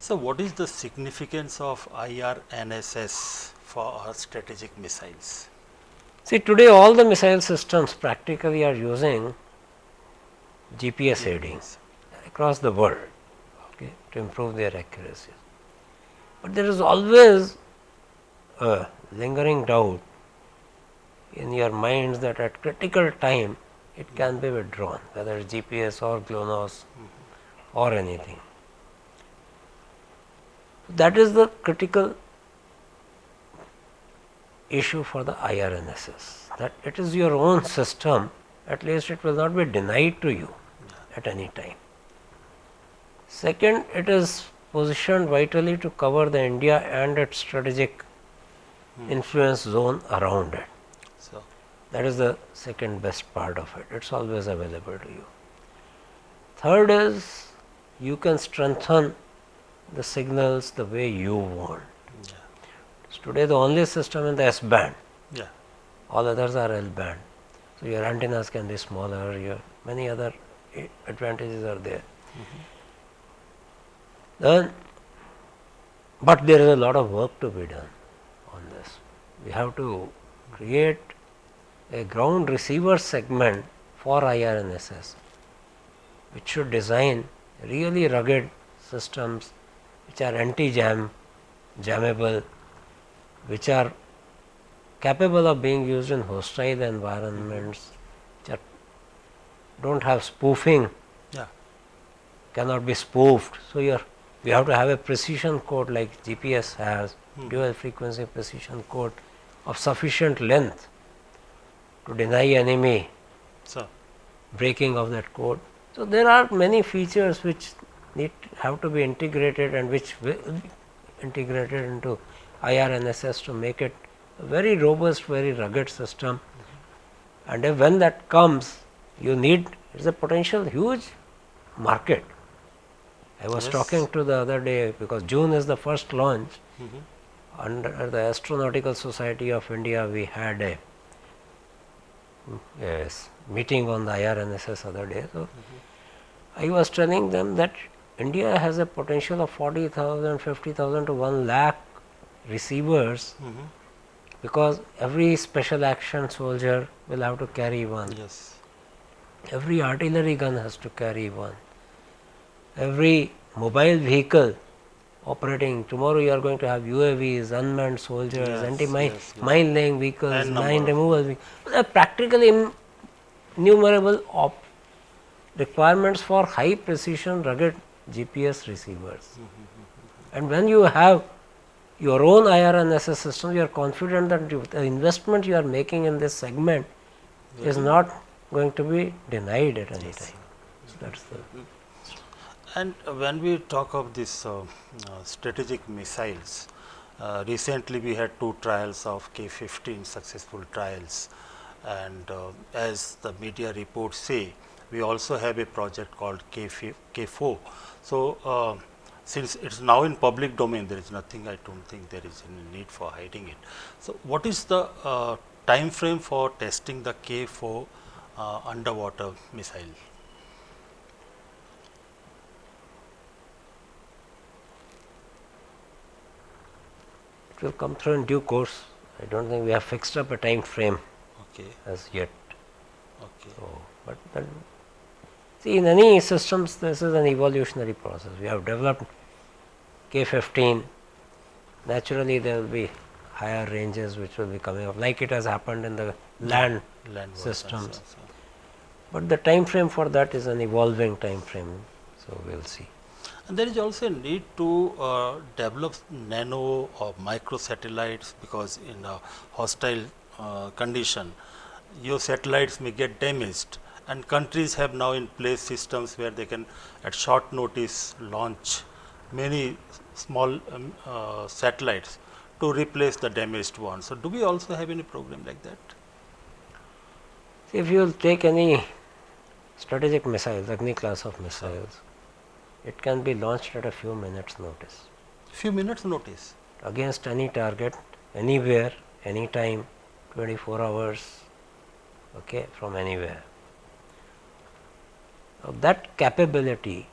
So, what is the significance of IRNSS for our strategic missiles? See, today all the missile systems practically are using GPS aiding GPS. across the world, okay, to improve their accuracy. But there is always a lingering doubt in your minds that at critical time it can be withdrawn, whether it's GPS or GLONASS or anything. That is the critical issue for the IRNSS, that it is your own system, at least it will not be denied to you at any time. Second, it is positioned vitally to cover the India and its strategic influence zone around it. So, That is the second best part of it. It's always available to you. Third is you can strengthen the signals the way you want. yeah, Today the only system in the S band, yeah, all others are L band. So your antennas can be smaller, your many other advantages are there. Then, but there is a lot of work to be done on this. We have to create a ground receiver segment for IRNSS, which should design really rugged systems which are anti-jam, jammable, which are capable of being used in hostile environments, which don't have spoofing, yeah, cannot be spoofed. So we have to have a precision code like GPS has, dual frequency precision code of sufficient length to deny enemy so, breaking of that code. So there are many features which have to be integrated and which will be integrated into IRNSS to make it a very robust, very rugged system. And if when that comes, you need, it's a potential huge market. I was yes. talking to the other day, because June is the first launch. Under the Astronautical Society of India, we had a meeting on the IRNSS other day. So I was telling them that India has a potential of 40,000, 50,000 to 1 lakh receivers, because every special action soldier will have to carry one. Yes. Every artillery gun has to carry one. Every mobile vehicle operating, tomorrow you are going to have UAVs, unmanned soldiers, Yes, anti-mine yes, yes. mine laying vehicles, And number mine of removal vehicles. There are practically innumerable requirements for high precision rugged GPS receivers. And when you have your own IRNSS system, you are confident that the investment you are making in this segment is not going to be denied at any time. So that's the. And when we talk of this strategic missiles, recently we had 2 trials of K-15 successful trials, and as the media reports say, we also have a project called K4. So, since it's now in public domain, there is nothing, I don't think there is any need for hiding it. So, what is the time frame for testing the K4 underwater missile? It will come through in due course. I don't think we have fixed up a time frame Okay, as yet. okay. So, but see, in any systems, this is an evolutionary process. We have developed K-15. Naturally, there will be higher ranges which will be coming up, like it has happened in the land systems. But the time frame for that is an evolving time frame. So we'll see. And there is also a need to develop nano or micro satellites, because in a hostile condition, your satellites may get damaged, and countries have now in place systems where they can at short notice launch many small satellites to replace the damaged ones. So, do we also have any program like that? See, if you will take any strategic missiles, Agni class of missiles, it can be launched at a few minutes notice. Few minutes notice. Against any target, anywhere, anytime, 24 hours, okay, from anywhere. Now that capability,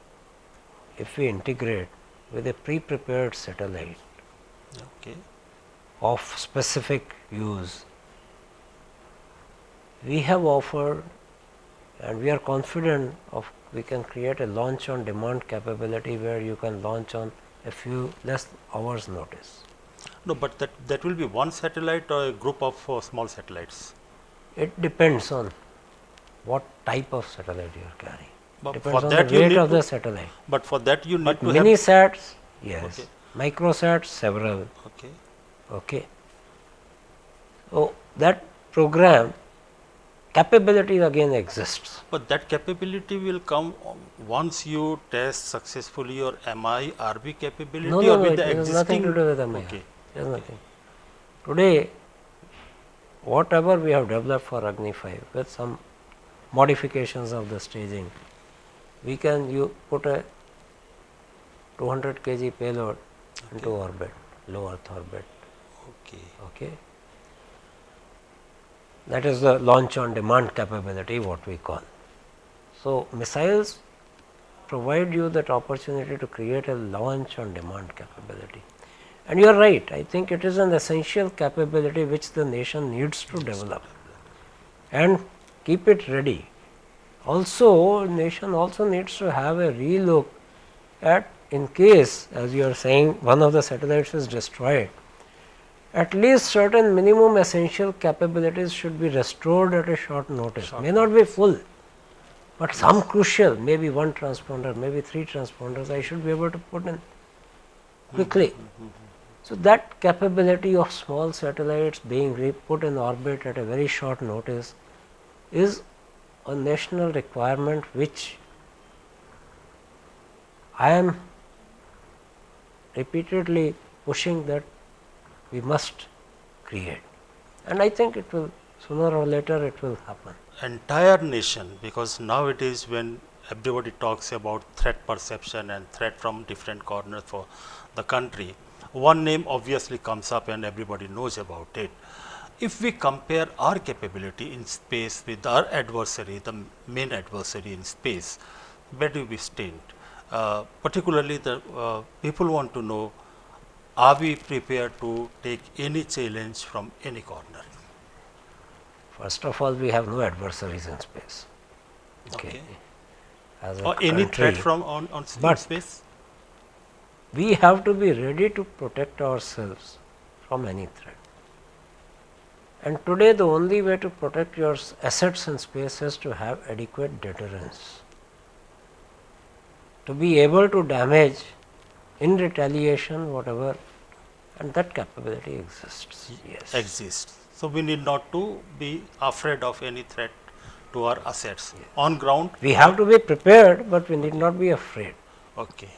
if we integrate with a pre-prepared satellite Okay. of specific use. We have offered and we are confident of we can create a launch on demand capability where you can launch on a few less hours notice. No, but that will be one satellite or a group of small satellites. It depends on what type of satellite you are carrying. But Depends for on that the you weight need of to, the satellite. but for that you need But to mini have. sats, yes. Okay. Microsats, several. Okay. Okay. So that program capability again exists. But that capability will come once you test successfully your MIRB capability No, or no, no, with it the has existing. nothing to do with MIR. Okay. There's nothing. Today, whatever we have developed for Agni 5 with some modifications of the staging, we can put a 200 kg payload into orbit, low Earth orbit. Okay. Okay. That is the launch on demand capability, what we call. So, missiles provide you that opportunity to create a launch on demand capability. And you are right, I think it is an essential capability which the nation needs to develop and keep it ready. Also, nation also needs to have a relook at, in case, as you are saying, one of the satellites is destroyed, at least certain minimum essential capabilities should be restored at a short notice. May not be full, but some crucial, maybe one transponder, maybe 3 transponders, I should be able to put in quickly. So that capability of small satellites being put in orbit at a very short notice is a national requirement which I am repeatedly pushing that we must create, and I think it will, sooner or later it will happen. Entire nation, because nowadays when everybody talks about threat perception and threat from different corners for the country, one name obviously comes up and everybody knows about it. If we compare our capability in space with our adversary, the main adversary in space, where do we stand? Particularly the people want to know, are we prepared to take any challenge from any corner? First of all, we have no adversaries in space. Okay. As a Or any country, threat from on But- space? we have to be ready to protect ourselves from any threat. And today the only way to protect your assets in space is to have adequate deterrence. To be able to damage in retaliation whatever, and that capability exists. Yes. Exists. So we need not to be afraid of any threat to our assets. On ground, We have to be prepared, but we need not be afraid. okay.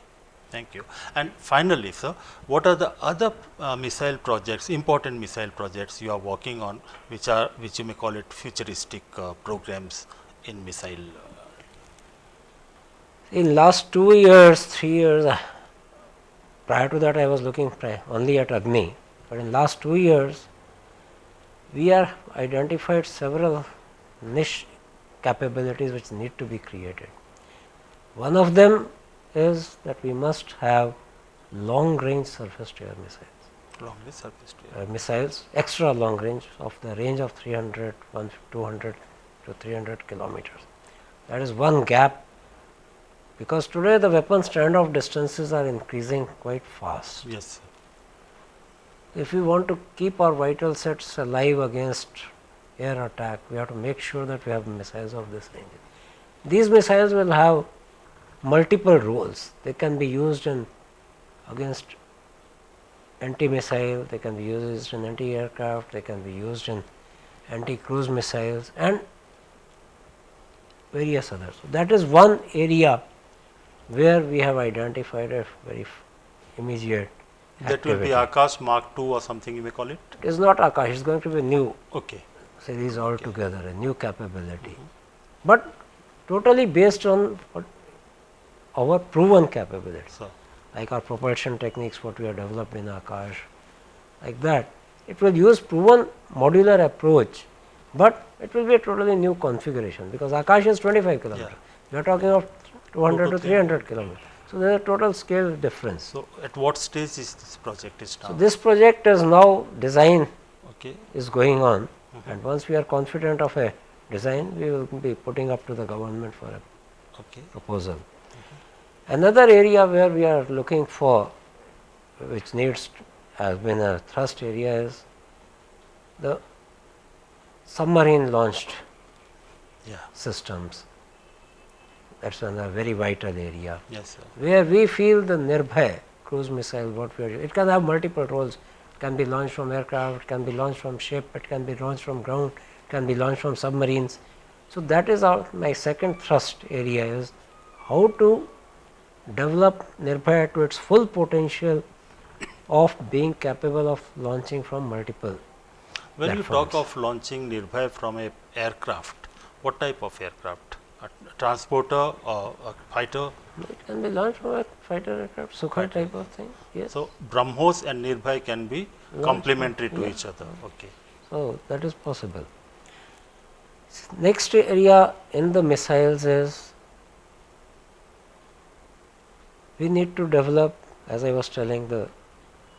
Thank you. And finally, sir, what are the other missile projects, important missile projects you are working on, which you may call it futuristic programs in missile? In last 2 years, 3 years, prior to that I was looking only at Agni, but in last 2 years we are identified several niche capabilities which need to be created. One of them is that we must have long range surface to air missiles. Long range surface to air. Missiles extra long range of the range of 300, 200 to 300 kilometers. That is one gap, because today the weapon standoff distances are increasing quite fast. Yes, sir. If we want to keep our vital sets alive against air attack, we have to make sure that we have missiles of this range. These missiles will have multiple roles. They can be used against anti-missile, they can be used in anti-aircraft, they can be used in anti-cruise missiles and various others. So that is one area where we have identified a very immediate That will be activity. Akash Mark II or something you may call it? It is not Akash, it is going to be new Okay. series altogether, a new capability, but totally based on our proven capabilities, So, like our propulsion techniques, what we have developed in Akash, like that. It will use proven modular approach, but it will be a totally new configuration, because Akash is 25 kilometers. Yeah. We are talking of 200 to 300 kilometers. So there is a total scale difference. So at what stage is this project is now? So this project is now design Okay. is going on, and once we are confident of a design, we will be putting up to the government for a Okay. proposal. Another area where we are looking for, which needs has been a thrust area, is the submarine launched Yeah. systems. That's another very vital area. Yes, sir. Where we feel the Nirbhay cruise missile, what we are, it can have multiple roles. It can be launched from aircraft, it can be launched from ship, it can be launched from ground, it can be launched from submarines. So that is my second thrust area, is how to develop Nirbhay to its full potential of being capable of launching from multiple. When you talk platforms. of launching Nirbhay from a aircraft, what type of aircraft? A transporter or a fighter? It can be launched from a fighter aircraft, Sukhoi type of thing. Yes. So BrahMos and Nirbhay can be complementary to each other. Okay. So that is possible. Next area in the missiles is we need to develop, as I was telling, the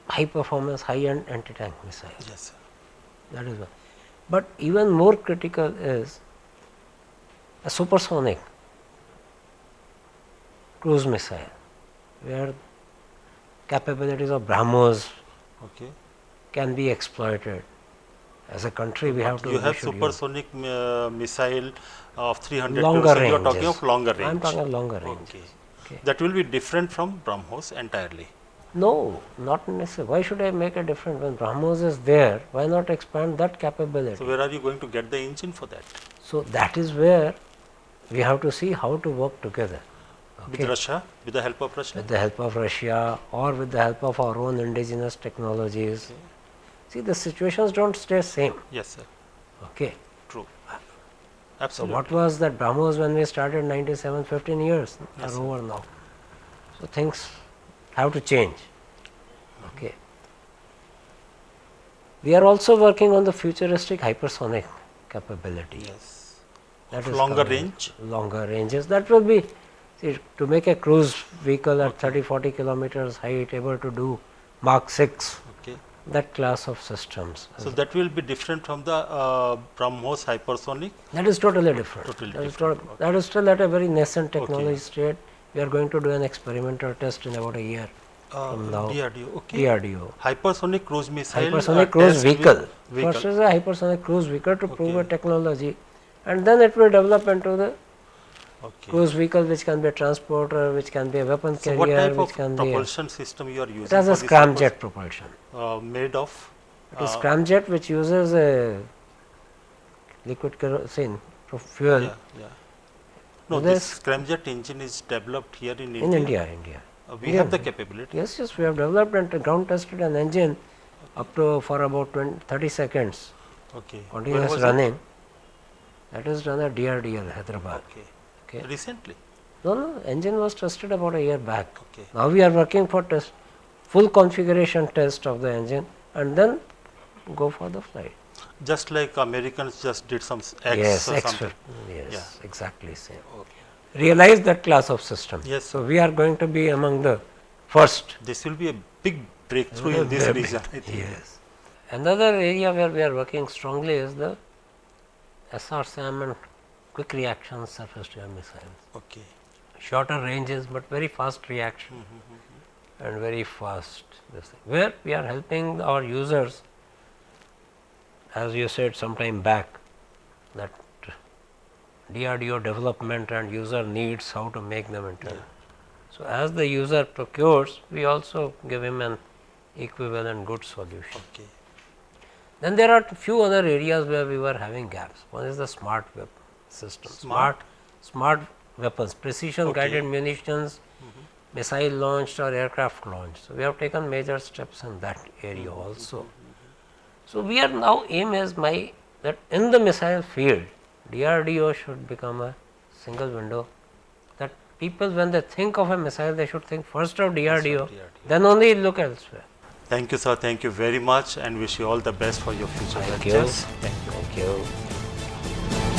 high performance, high end anti tank missile. Yes, sir. That is one. But even more critical is a supersonic cruise missile, where capabilities of BrahMos Okay. can be exploited. As a country, we have to. You have we should use supersonic missile of 300 longer so you are talking ranges. of longer range. I am talking of longer range. Okay. Okay. That will be different from BrahMos entirely. No, not necessarily. Why should I make a difference when BrahMos is there? Why not expand that capability? So where are you going to get the engine for that? So that is where we have to see how to work together. With Russia, with the help of Russia? With the help of Russia or with the help of our own indigenous technologies. Okay. See, the situations don't stay same. Yes, sir. Okay. True. So Absolutely. what was that BrahMos when we started 97, 15 years Yes, are sir. over now. So things have to change. Okay. We are also working on the futuristic hypersonic capability. Yes. That Of is longer coming. range? Longer ranges. That will be, see, to make a cruise vehicle at 30-40 kilometers height able to do Mach 6, Okay. that class of systems. So that will be different from the BrahMos hypersonic? That is totally different. Totally That is different. that is still at a very nascent technology Okay. state. We are going to do an experimental test in about a year from now. DRDO. Okay. DRDO. Hypersonic cruise missile. Hypersonic cruise test with vehicle. vehicle. First is a hypersonic cruise vehicle to prove a Okay. technology, and then it will develop into the Okay. cruise vehicle, which can be a transporter, which can be a weapon So carrier, what type which of can be. propulsion system you are using? It has for a this scramjet propulsion. made of? It is scramjet which uses a liquid kerosene fuel Yeah, yeah. No, This- this scramjet engine is developed here in India. in India. We India. have the capability. Yes, yes, we have developed and ground tested an engine up to for about 30 seconds Okay. Where continuous was it? running. That is done at DRDL, Hyderabad. Okay. Okay. Recently. No, no, engine was tested about a year back. Okay. Now we are working for test, full configuration test of the engine, and then go for the flight. Just like Americans just did some X Yes, or X something. yes, exactly same. Okay. Realize that class of system. Yes. So we are going to be among the first. This will be a big breakthrough in this region, I think. Yes. Another area where we are working strongly is the SRSAM and quick reaction surface to air missiles. Okay. Shorter ranges but very fast reaction and very fast this thing. Where we are helping our users, as you said sometime back, that DRDO development and user needs how to make them into. So as the user procures, we also give him an equivalent good solution. Okay. Then there are few other areas where we were having gaps. One is the smart weapon system. Smart weapons, precision guided munitions, missile launched or aircraft launched. So we have taken major steps in that area also. So we are now aim is that in the missile field, DRDO should become a single window. That people when they think of a missile, they should think first of DRDO, then only look elsewhere. Thank you, sir. Thank you very much, and wish you all the best for your future Thank you. ventures. Thank you. Thank you.